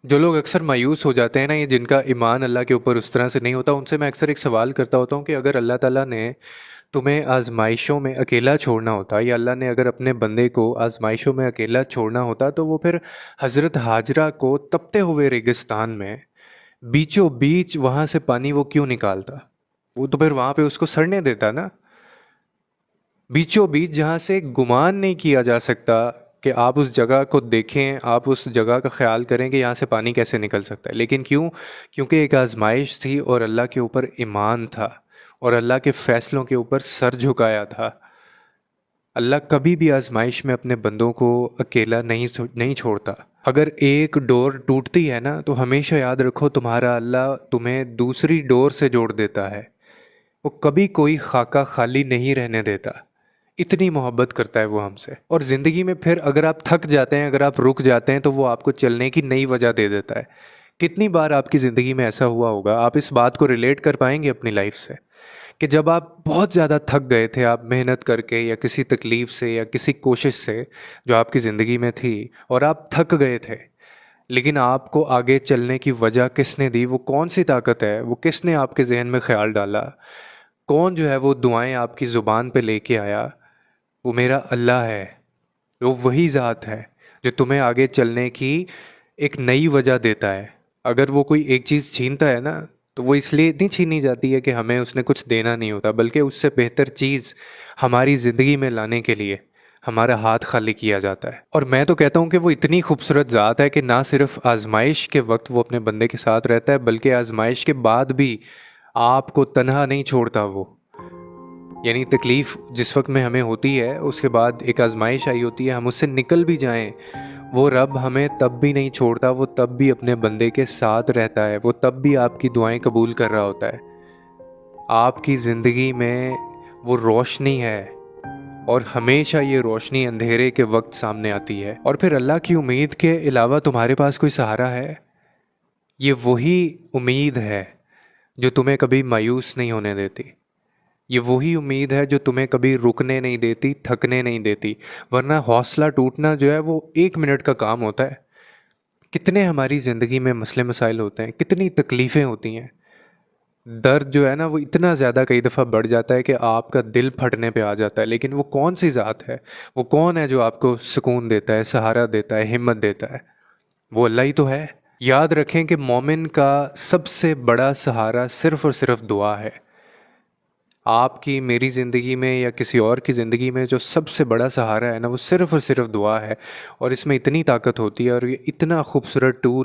جو لوگ اکثر مایوس ہو جاتے ہیں نا، یہ جن کا ایمان اللہ کے اوپر اس طرح سے نہیں ہوتا، ان سے میں اکثر ایک سوال کرتا ہوتا ہوں کہ اگر اللہ تعالیٰ نے تمہیں آزمائشوں میں اکیلا چھوڑنا ہوتا، یا اللہ نے اگر اپنے بندے کو آزمائشوں میں اکیلا چھوڑنا ہوتا، تو وہ پھر حضرت ہاجرہ کو تپتے ہوئے ریگستان میں بیچوں بیچ وہاں سے پانی وہ کیوں نکالتا؟ وہ تو پھر وہاں پہ اس کو سڑنے دیتا نا، بیچوں بیچ جہاں سے گمان نہیں کیا جا سکتا کہ آپ اس جگہ کو دیکھیں، آپ اس جگہ کا خیال کریں کہ یہاں سے پانی کیسے نکل سکتا ہے، لیکن کیوں؟ کیونکہ ایک آزمائش تھی اور اللہ کے اوپر ایمان تھا اور اللہ کے فیصلوں کے اوپر سر جھکایا تھا۔ اللہ کبھی بھی آزمائش میں اپنے بندوں کو اکیلا نہیں چھوڑتا۔ اگر ایک ڈور ٹوٹتی ہے نا، تو ہمیشہ یاد رکھو تمہارا اللہ تمہیں دوسری ڈور سے جوڑ دیتا ہے۔ وہ کبھی کوئی خاکہ خالی نہیں رہنے دیتا، اتنی محبت کرتا ہے وہ ہم سے۔ اور زندگی میں پھر اگر آپ تھک جاتے ہیں، اگر آپ رک جاتے ہیں، تو وہ آپ کو چلنے کی نئی وجہ دے دیتا ہے۔ کتنی بار آپ کی زندگی میں ایسا ہوا ہوگا، آپ اس بات کو ریلیٹ کر پائیں گے اپنی لائف سے، کہ جب آپ بہت زیادہ تھک گئے تھے، آپ محنت کر کے یا کسی تکلیف سے یا کسی کوشش سے جو آپ کی زندگی میں تھی، اور آپ تھک گئے تھے، لیکن آپ کو آگے چلنے کی وجہ کس نے دی؟ وہ کون سی طاقت ہے؟ وہ کس نے آپ کے ذہن میں خیال ڈالا؟ کون جو ہے وہ دعائیں آپ کی زبان پہ لے کے آیا؟ وہ میرا اللہ ہے۔ وہ وہی ذات ہے جو تمہیں آگے چلنے کی ایک نئی وجہ دیتا ہے۔ اگر وہ کوئی ایک چیز چھینتا ہے نا، تو وہ اس لیے اتنی چھینی جاتی ہے کہ ہمیں اس نے کچھ دینا نہیں ہوتا، بلکہ اس سے بہتر چیز ہماری زندگی میں لانے کے لیے ہمارا ہاتھ خالی کیا جاتا ہے۔ اور میں تو کہتا ہوں کہ وہ اتنی خوبصورت ذات ہے کہ نہ صرف آزمائش کے وقت وہ اپنے بندے کے ساتھ رہتا ہے، بلکہ آزمائش کے بعد بھی آپ کو تنہا نہیں چھوڑتا وہ۔ یعنی تکلیف جس وقت میں ہمیں ہوتی ہے، اس کے بعد ایک آزمائش آئی ہوتی ہے، ہم اس سے نکل بھی جائیں، وہ رب ہمیں تب بھی نہیں چھوڑتا، وہ تب بھی اپنے بندے کے ساتھ رہتا ہے، وہ تب بھی آپ کی دعائیں قبول کر رہا ہوتا ہے۔ آپ کی زندگی میں وہ روشنی ہے، اور ہمیشہ یہ روشنی اندھیرے کے وقت سامنے آتی ہے۔ اور پھر اللہ کی امید کے علاوہ تمہارے پاس کوئی سہارا ہے؟ یہ وہی امید ہے جو تمہیں کبھی مایوس نہیں ہونے دیتی۔ یہ وہی امید ہے جو تمہیں کبھی رکنے نہیں دیتی، تھکنے نہیں دیتی۔ ورنہ حوصلہ ٹوٹنا جو ہے وہ 1 منٹ کا کام ہوتا ہے۔ کتنے ہماری زندگی میں مسئلے مسائل ہوتے ہیں، کتنی تکلیفیں ہوتی ہیں، درد جو ہے نا وہ اتنا زیادہ کئی دفعہ بڑھ جاتا ہے کہ آپ کا دل پھٹنے پہ آ جاتا ہے، لیکن وہ کون سی ذات ہے؟ وہ کون ہے جو آپ کو سکون دیتا ہے، سہارا دیتا ہے، ہمت دیتا ہے؟ وہ اللہ ہی تو ہے۔ یاد رکھیں کہ مومن کا سب سے بڑا سہارا صرف اور صرف دعا ہے۔ آپ کی، میری زندگی میں یا کسی اور کی زندگی میں جو سب سے بڑا سہارا ہے نا، وہ صرف اور صرف دعا ہے۔ اور اس میں اتنی طاقت ہوتی ہے، اور یہ اتنا خوبصورت ٹول